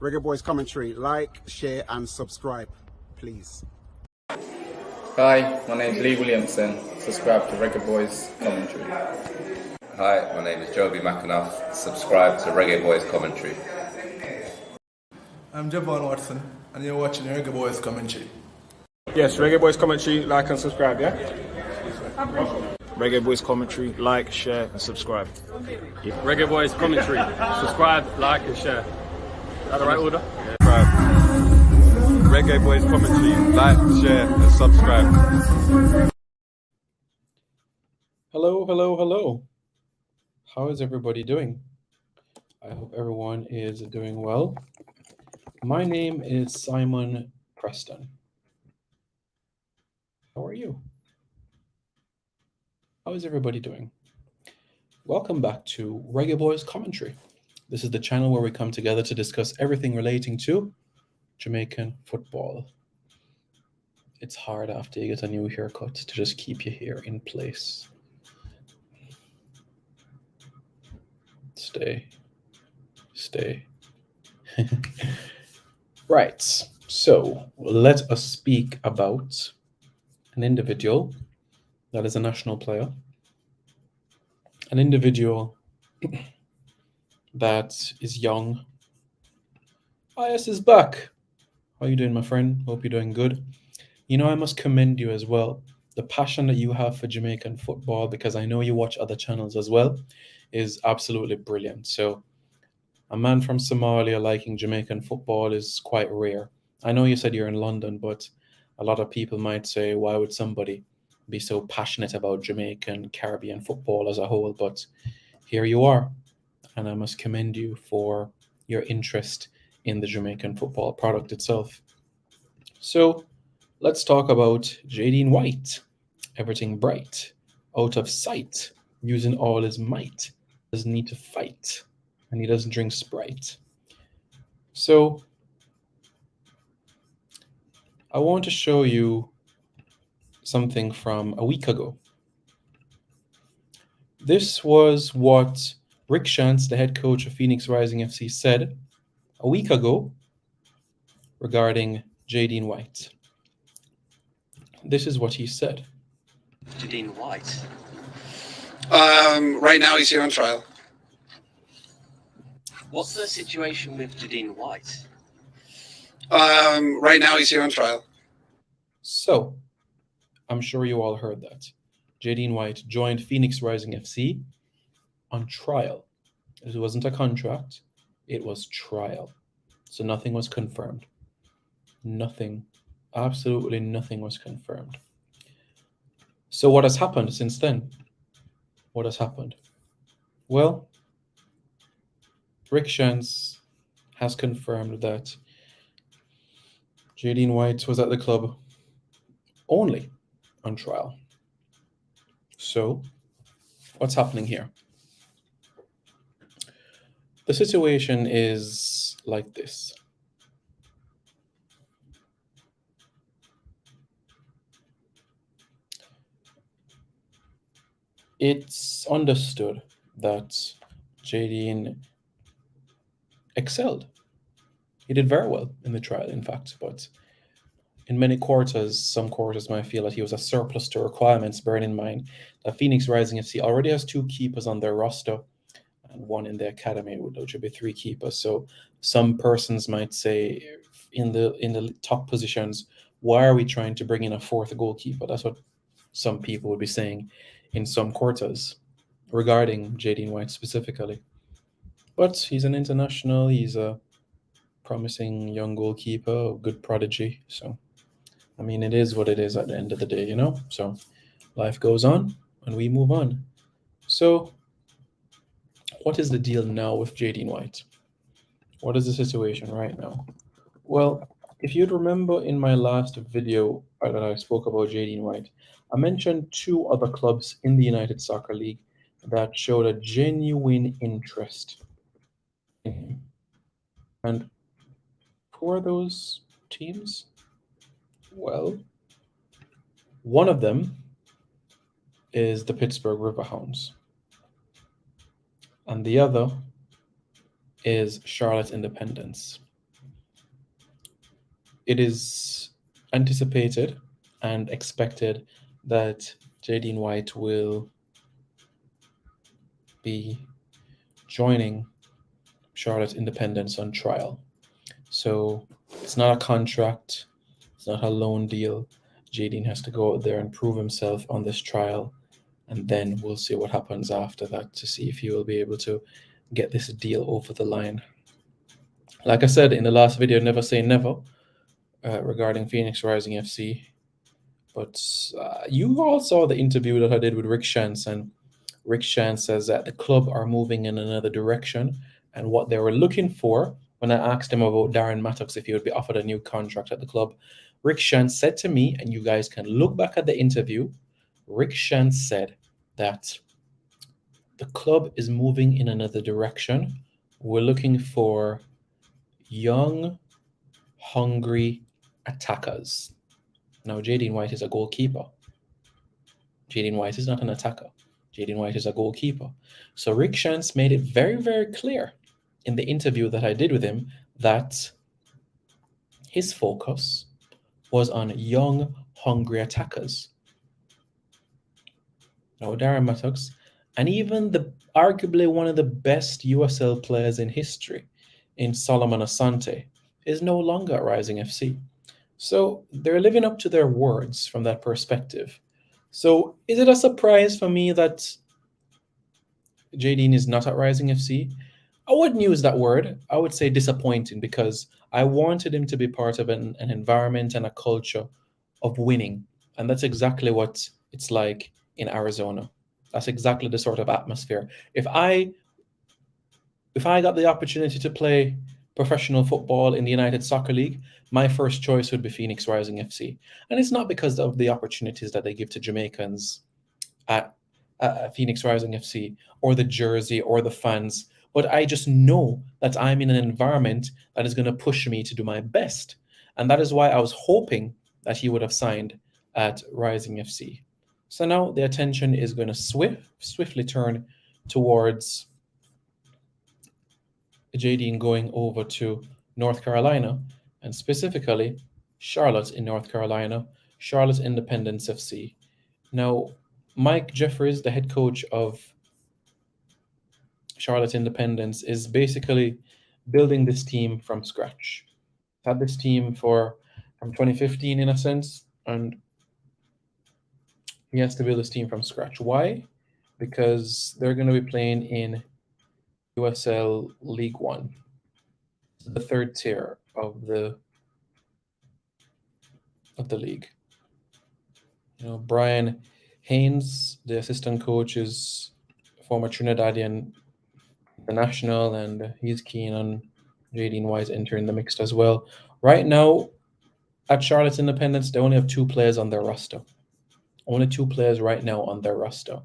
Reggae Boys Commentary. Like, share, and subscribe, please. Hi, my name's Lee Williamson. Subscribe to Reggae Boys Commentary. Hi, my name is Joby McAnuff. Subscribe to Reggae Boys Commentary. I'm Javon Watson, and you're watching Reggae Boys Commentary. Yes, Reggae Boys Commentary, like and subscribe, yeah? Reggae Boys Commentary, like, share, and subscribe. Reggae Boys Commentary, subscribe, like, and share. Is that the right order? Reggae Boys Commentary, like, share, and subscribe. Hello. How is everybody doing? I hope everyone is doing well. My name is Simon Preston. How are you? How is everybody doing? Welcome back to Reggae Boys Commentary. This is the channel where we come together to discuss everything relating to Jamaican football. It's hard after you get a new haircut to just keep your hair in place. Stay. Right, so let us speak about an individual that is a national player, an individual that is young. IS is back. How are you doing, my friend? Hope you're doing good. You know, I must commend you as well. The passion that you have for Jamaican football, because I know you watch other channels as well, is absolutely brilliant. So a man from Somalia liking Jamaican football is quite rare. I know you said you're in London, but a lot of people might say, why would somebody be so passionate about Jamaican, Caribbean football as a whole? But here you are, and I must commend you for your interest in the Jamaican football product itself. So let's talk about Jeadine White. Everything bright, out of sight, using all his might, doesn't need to fight, and he doesn't drink Sprite. So I want to show you something from a week ago. This was what Rick Shantz, the head coach of Phoenix Rising FC, said a week ago regarding Jeadine White. This is what he said. Jeadine White. Right now he's here on trial. What's the situation with Jeadine White? Right now he's here on trial. So, I'm sure you all heard that. Jeadine White joined Phoenix Rising FC on trial. It wasn't a contract, it was trial. So nothing was confirmed. Nothing, absolutely nothing was confirmed. So what has happened since then? What has happened? Well, Rick Shantz has confirmed that Jeadine White was at the club only on trial. So, what's happening here? The situation is like this. It's understood that Jeadine excelled. He did very well in the trial, in fact, but in many quarters, some quarters might feel that he was a surplus to requirements, bearing in mind that Phoenix Rising FC already has 2 keepers on their roster and 1 in the academy, which would be 3 keepers. So some persons might say in the top positions, why are we trying to bring in a 4th goalkeeper? That's what some people would be saying in some quarters regarding Jeadine White specifically. But he's an international, he's a promising young goalkeeper, good prodigy. So, I mean, it is what it is at the end of the day, you know? So, life goes on and we move on. So, what is the deal now with Jeadine White? What is the situation right now? Well, if you'd remember in my last video that I spoke about Jeadine White, I mentioned 2 other clubs in the United Soccer League that showed a genuine interest in him. And who are those teams? Well, one of them is the Pittsburgh Riverhounds, and the other is Charlotte Independence. it is anticipated and expected that Jeadine White will be joining Charlotte Independence on trial. So it's not a contract, it's not a loan deal. Jeadine has to go out there and prove himself on this trial, and then we'll see what happens after that to see if he will be able to get this deal over the line. Like I said in the last video, never say never regarding Phoenix Rising FC. But you all saw the interview that I did with Rick Shantz, and Rick Shantz says that the club are moving in another direction, and what they were looking for when I asked him about Darren Mattox if he would be offered a new contract at the club, Rick Shantz said to me, and you guys can look back at the interview, Rick Shantz said that the club is moving in another direction. We're looking for young, hungry attackers. Now, Jeadine White is a goalkeeper. Jeadine White is not an attacker. Jeadine White is a goalkeeper. So Rick Shantz made it very, very clear in the interview that I did with him that his focus was on young, hungry attackers. Now, Darren Mattox, and even arguably one of the best USL players in history, in Solomon Asante, is no longer at Rising FC. So they're living up to their words from that perspective. So is it a surprise for me that Jeadine is not at Rising FC? I wouldn't use that word. I would say disappointing, because I wanted him to be part of an environment and a culture of winning. And that's exactly what it's like in Arizona. That's exactly the sort of atmosphere. If I got the opportunity to play professional football in the United Soccer League, my first choice would be Phoenix Rising FC. And it's not because of the opportunities that they give to Jamaicans at Phoenix Rising FC, or the jersey, or the fans, but I just know that I'm in an environment that is going to push me to do my best. And that is why I was hoping that he would have signed at Rising FC. So now the attention is going to swiftly turn towards Jeadine going over to North Carolina, and specifically Charlotte in North Carolina, Charlotte Independence FC. Now, Mike Jeffries, the head coach of Charlotte Independence, is basically building this team from scratch. Had this team from 2015 in a sense, and he has to build this team from scratch. Why? Because they're going to be playing in USL League One, the third tier of the league. You know, Brian Haynes, the assistant coach, is former Trinidadian international, and he's keen on Jeadine White entering the mix as well. Right now, at Charlotte Independence, they only have 2 players on their roster. Only 2 players right now on their roster.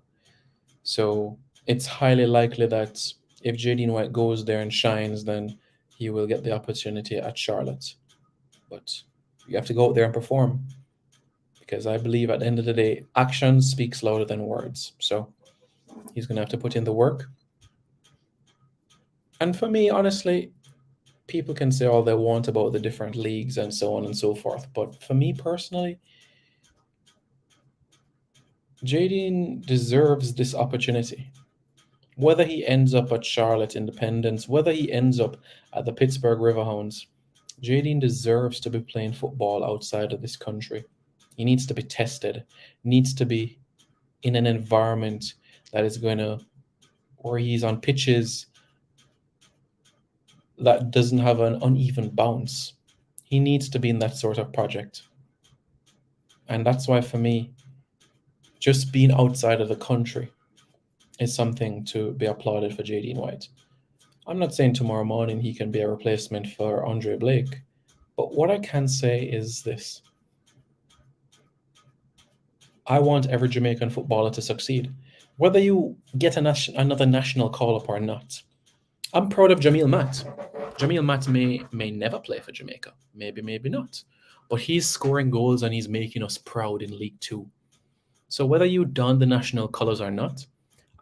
So it's highly likely that if Jeadine White goes there and shines, then he will get the opportunity at Charlotte. But you have to go out there and perform, because I believe at the end of the day, action speaks louder than words. So he's going to have to put in the work. And for me, honestly, people can say all they want about the different leagues and so on and so forth. But for me personally, Jeadine deserves this opportunity. Whether he ends up at Charlotte Independence, whether he ends up at the Pittsburgh Riverhounds, Jeadine deserves to be playing football outside of this country. He needs to be tested, needs to be in an environment that is where he's on pitches that doesn't have an uneven bounce. He needs to be in that sort of project. And that's why, for me, just being outside of the country is something to be applauded for Jeadine White. I'm not saying tomorrow morning he can be a replacement for Andre Blake, but what I can say is this. I want every Jamaican footballer to succeed, whether you get another national call-up or not. I'm proud of Jamil Matt. Jamil Matt may never play for Jamaica. Maybe not. But he's scoring goals and he's making us proud in League 2. So whether you don the national colors or not,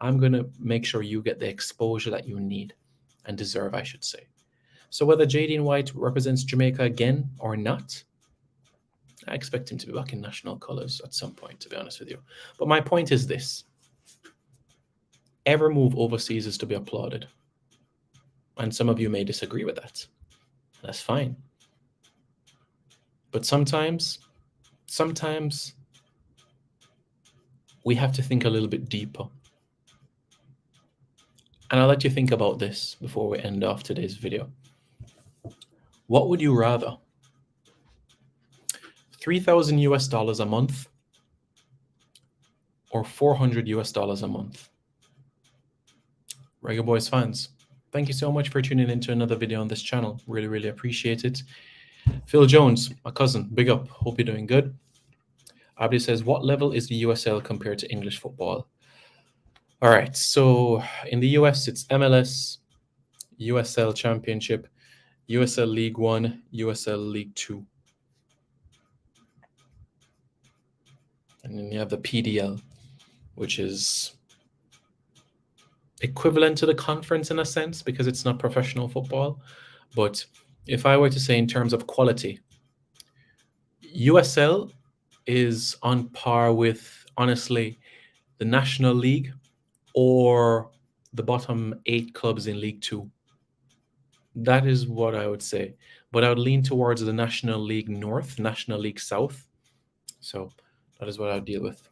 I'm going to make sure you get the exposure that you need and deserve, I should say. So whether Jeadine White represents Jamaica again or not, I expect him to be back in national colours at some point, to be honest with you. But my point is this. Every move overseas is to be applauded. And some of you may disagree with that. That's fine. But sometimes we have to think a little bit deeper. And I'll let you think about this before we end off today's video. What would you rather? $3,000 a month or $400 a month? Reggae Boys fans, thank you so much for tuning into another video on this channel. Really, really appreciate it. Phil Jones, my cousin, big up. Hope you're doing good. Abdi says, what level is the USL compared to English football? All right, so in the US, it's MLS, USL Championship, USL League One, USL League Two. And then you have the PDL, which is equivalent to the conference in a sense because it's not professional football. But if I were to say in terms of quality, USL is on par with, honestly, the National League or the bottom 8 clubs in League Two. That is what I would say. But I would lean towards the National League North, National League South. So that is what I would deal with.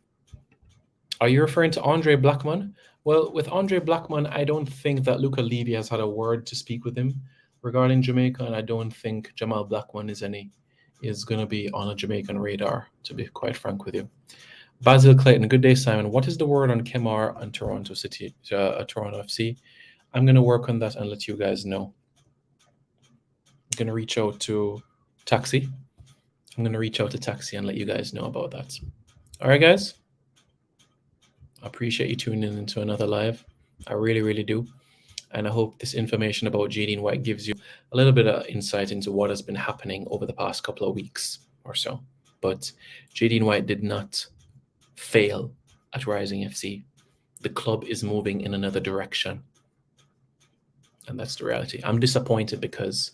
Are you referring to Andre Blackman? Well, with Andre Blackman, I don't think that Luca Levy has had a word to speak with him regarding Jamaica, and I don't think Jamal Blackman is going to be on a Jamaican radar, to be quite frank with you. Basil Clayton, good day, Simon. What is the word on Kemar and Toronto FC? I'm going to work on that and let you guys know. I'm going to reach out to Taxi. And let you guys know about that. All right, guys. I appreciate you tuning into another live. I really, really do. And I hope this information about Jeadine White gives you a little bit of insight into what has been happening over the past couple of weeks or so. But Jeadine White did not fail at Rising FC. The club is moving in another direction. And that's the reality. I'm disappointed because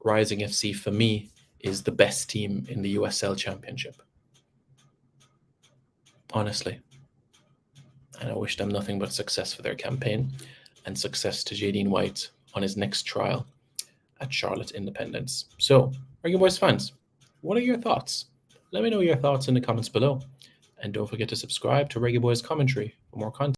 Rising FC, for me, is the best team in the USL Championship. Honestly. And I wish them nothing but success for their campaign and success to Jeadine White on his next trial at Charlotte Independence. So, Reggae Boys fans, what are your thoughts? Let me know your thoughts in the comments below. And don't forget to subscribe to Reggae Boys Commentary for more content.